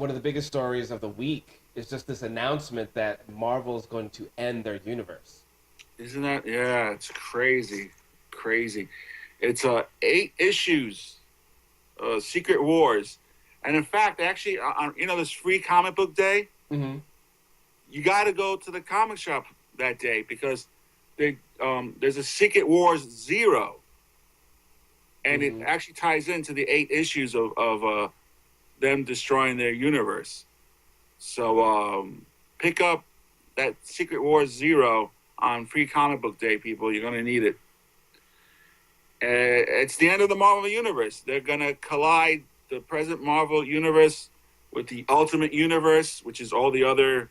one of the biggest stories of the week is just this announcement that Marvel's going to end their universe. Isn't that? Yeah, it's crazy, crazy. It's 8 issues, Secret Wars, and in fact, actually, on this free comic book day, Mm-hmm. you got to go to the comic shop that day because there's a Secret Wars Zero, and it Mm-hmm. actually ties into the 8 issues of them destroying their universe. So pick up that Secret Wars Zero on free comic book day, people. You're gonna need it. It's the end of the Marvel universe. They're gonna collide the present Marvel universe with the Ultimate Universe, which is all the other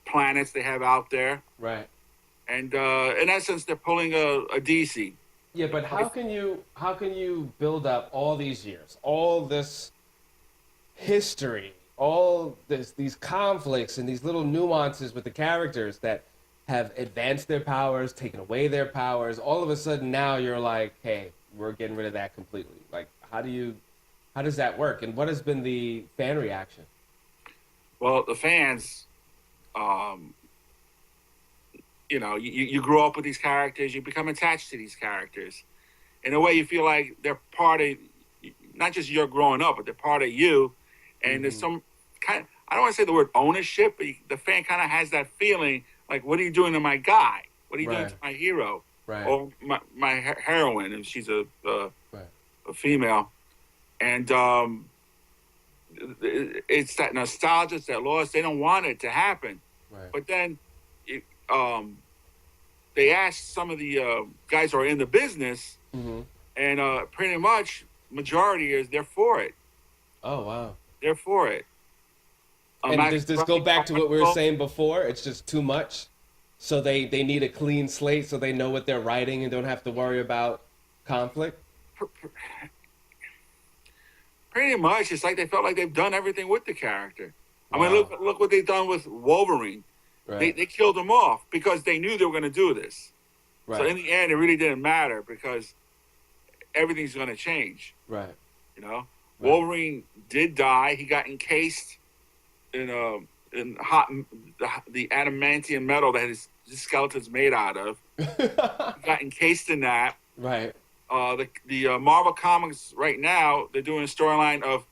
planets they have out there. Right. And in essence, they're pulling a DC. Yeah, but how can you build up all these years, all this history, all these conflicts and these little nuances with the characters that have advanced their powers, taken away their powers. All of a sudden now you're like, hey, we're getting rid of that completely. Like, how does that work? And what has been the fan reaction? Well, the fans, um, you grow up with these characters, you become attached to these characters. In a way, you feel like they're part of, not just you're growing up, but they're part of you. And there's Mm-hmm. some kind I don't want to say the word ownership, but the fan kind of has that feeling like, what are you doing to my guy? What are you doing Right. to my hero? Right. Or my heroine, if she's Right. a female. And it's that nostalgia, it's that loss. They don't want it to happen. Right. But then it, they asked some of the guys who are in the business, Mm-hmm. and pretty much majority is they're for it. Oh wow. They're for it. And does this go back to what we were Well, saying before? It's just too much. So they need a clean slate so they know what they're writing and don't have to worry about conflict. pretty much, it's like they felt like they've done everything with the character. I mean, Wow. look what they've done with Wolverine. They Right. they killed him off because they knew they were going to do this. So in Right. the end, it really didn't matter because everything's going to change. Right. You know, Right. Wolverine did die. He got encased in the adamantium metal that his skeleton's made out of. He got encased in that. Right. The Marvel comics right now, they're doing a storyline of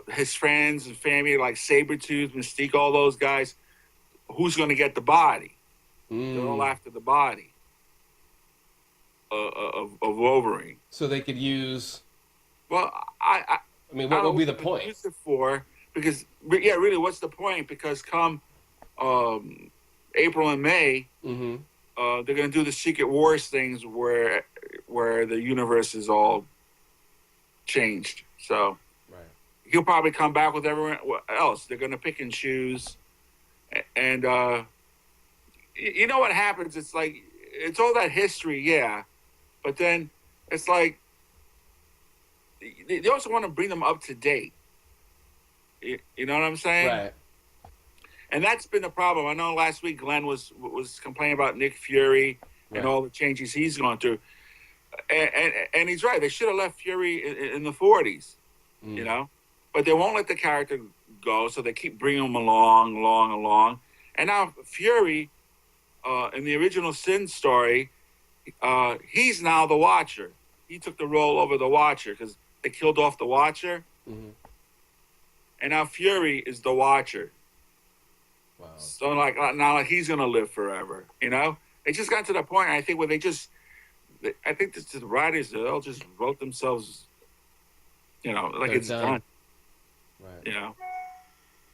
his friends and family like Sabretooth, Mystique, all those guys. Who's going to get the body? They're all Mm. after the body of Wolverine. So they could use. Well, I I mean, I what don't would know be what the they're going to point? use it for because yeah, really, what's the point? Because come April and May, Mm-hmm. they're going to do the Secret Wars things where the universe is all changed. So Right. he'll probably come back with everyone else. They're going to pick and choose, and you know what happens? It's like it's all that history, yeah, but then it's like they also want to bring them up to date. You know what I'm saying? Right. And that's been the problem. I know last week Glenn was complaining about Nick Fury and Right. all the changes he's gone through, and he's right. They should have left Fury in the 40s, you Mm. know, but they won't let the character go, so they keep bringing him along, and now Fury, in the original Sin story, he's now the Watcher. He took the role over the Watcher because they killed off the Watcher, Mm-hmm. and now Fury is the Watcher. Wow. So like now he's gonna live forever. You know, they just got to the point. I think where I think the writers they'll just wrote themselves. You know, like They're it's done. done. Right. You know,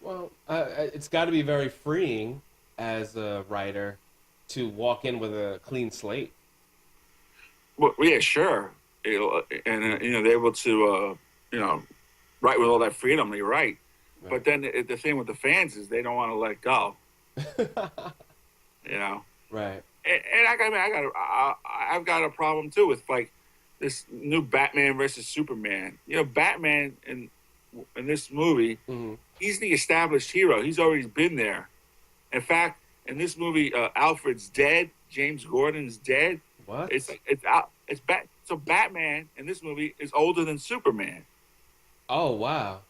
Well, it's got to be very freeing as a writer to walk in with a clean slate. well, yeah, sure, and they're able to write with all that freedom. You're right, Right. but then the thing with the fans is they don't want to let go. You know, Right. and I've got a problem too with like this new Batman versus Superman. You know, Batman in this movie, Mm-hmm. he's the established hero. He's already been there. In fact, in this movie, Alfred's dead. James Gordon's dead. What? So Batman in this movie is older than Superman. Oh wow.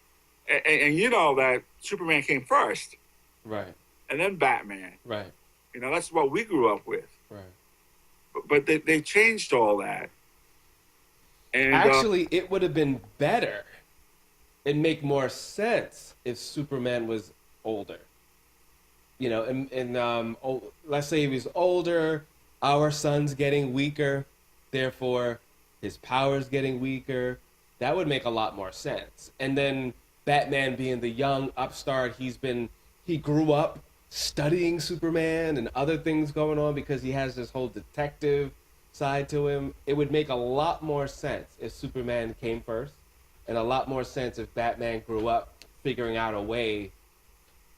and you know that Superman came first, Right. and then Batman. Right. You know, that's what we grew up with. Right. But they changed all that. And Actually, it would have been better. It'd make more sense if Superman was older. You know, let's say he was older, our sun's getting weaker, therefore his power's getting weaker. That would make a lot more sense. And then Batman being the young upstart, he grew up studying Superman and other things going on because he has this whole detective side to him. It would make a lot more sense if Superman came first, and a lot more sense if Batman grew up figuring out a way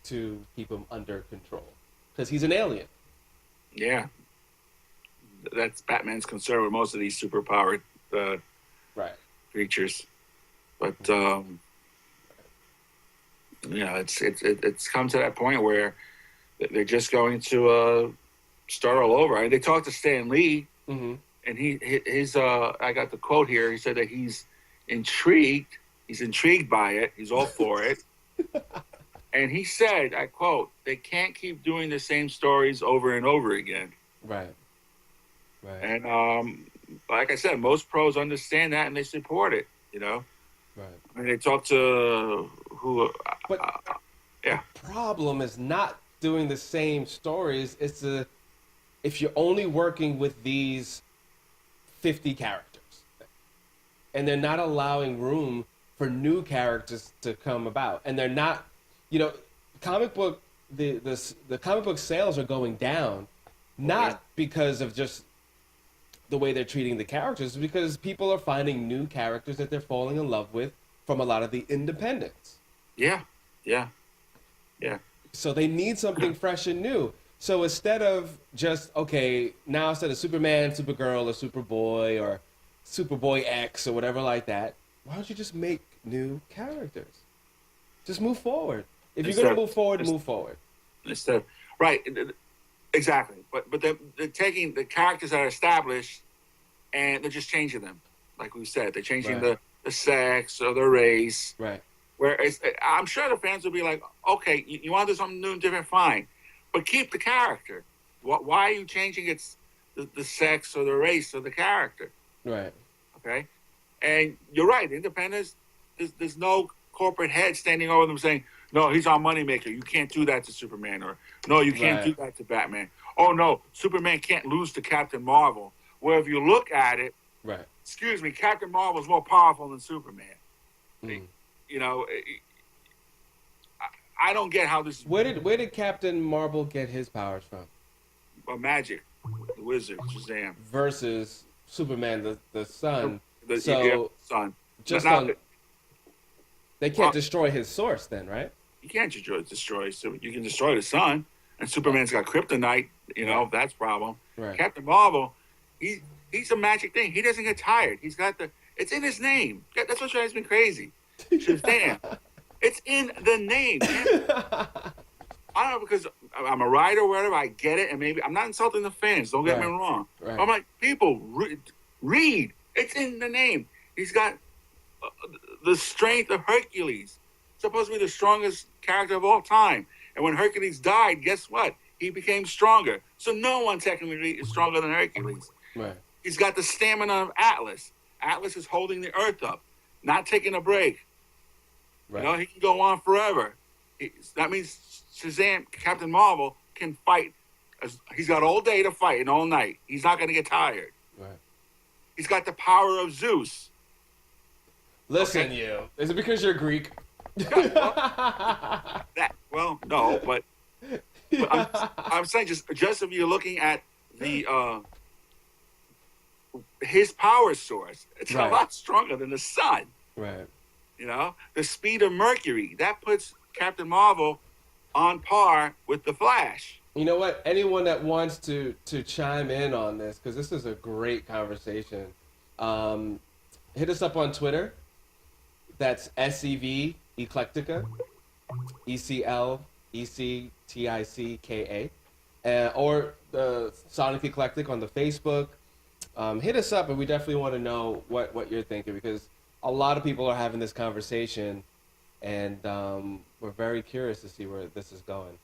to keep him under control, because he's an alien. yeah, that's Batman's concern with most of these superpowered Right. creatures. But you know, it's come to that point where they're just going to start all over. I mean, they talked to Stan Lee, Mm-hmm. and his I got the quote here. He said that he's intrigued. He's intrigued by it. He's all for it. And he said, I quote, "They can't keep doing the same stories over and over again." Right. Right. And like I said, most pros understand that and they support it. You know, Right. I mean, they talk to who? But Yeah, the problem is not doing the same stories. It's if you're only working with these 50 characters, and they're not allowing room for new characters to come about, and they're not, you know, comic book the comic book sales are going down, not because of just the way they're treating the characters, because people are finding new characters that they're falling in love with from a lot of the independents. yeah. So they need something fresh and new. So instead of just, okay, now instead of Superman, Supergirl, or Superboy, or Superboy X, or whatever like that, why don't you just make new characters? Just move forward. If you're going to move forward, move forward. Instead of, right, exactly. But they're taking the characters that are established and they're just changing them. Like we said, they're changing Right. the sex or the race. Right. Where I'm sure the fans will be like, okay, you want to do something new and different, fine. But keep the character. Why are you changing the sex or the race or the character? Right. Okay? And you're right, independents, there's no corporate head standing over them saying, no, he's our moneymaker. You can't do that to Superman. Or, no, you can't do that to Batman. Oh, no, Superman can't lose to Captain Marvel. Where if you look at it, Right. excuse me, Captain Marvel is more powerful than Superman. Mm. You know, I don't get how this... Where did Captain Marvel get his powers from? Magic, the wizard, Shazam. Versus Superman, the sun. The sun. Just Now, on... They can't destroy his source then, right? You can't destroy. So you can destroy the sun, and Superman's got kryptonite. You know, that's a problem. Right. Captain Marvel, he's a magic thing. He doesn't get tired. He's got it's in his name. That's what drives me crazy. Shazam. It's in the name. I don't know, because I'm a writer or whatever. I get it, and maybe I'm not insulting the fans. Don't get me wrong. Right. I'm like, people, read. It's in the name. He's got the strength of Hercules. Supposed to be the strongest character of all time. And when Hercules died, guess what? He became stronger. So no one technically is stronger than Hercules. Right. He's got the stamina of Atlas. Atlas is holding the earth up, not taking a break. Right. You know, he can go on forever. That means Shazam, Captain Marvel, can fight. He's got all day to fight and all night. He's not going to get tired. Right. He's got the power of Zeus. Listen, you. Is it because you're Greek? No, but I'm saying just if you're looking at the his power source, it's a lot stronger than the sun. Right. You know, the speed of Mercury, that puts Captain Marvel on par with the Flash. You know what? Anyone that wants to chime in on this, because this is a great conversation, hit us up on Twitter. That's SEV Eclectica, ECLECTICKA, or Sonic Eclectic on the Facebook. Hit us up, and we definitely want to know what you're thinking, because a lot of people are having this conversation and we're very curious to see where this is going.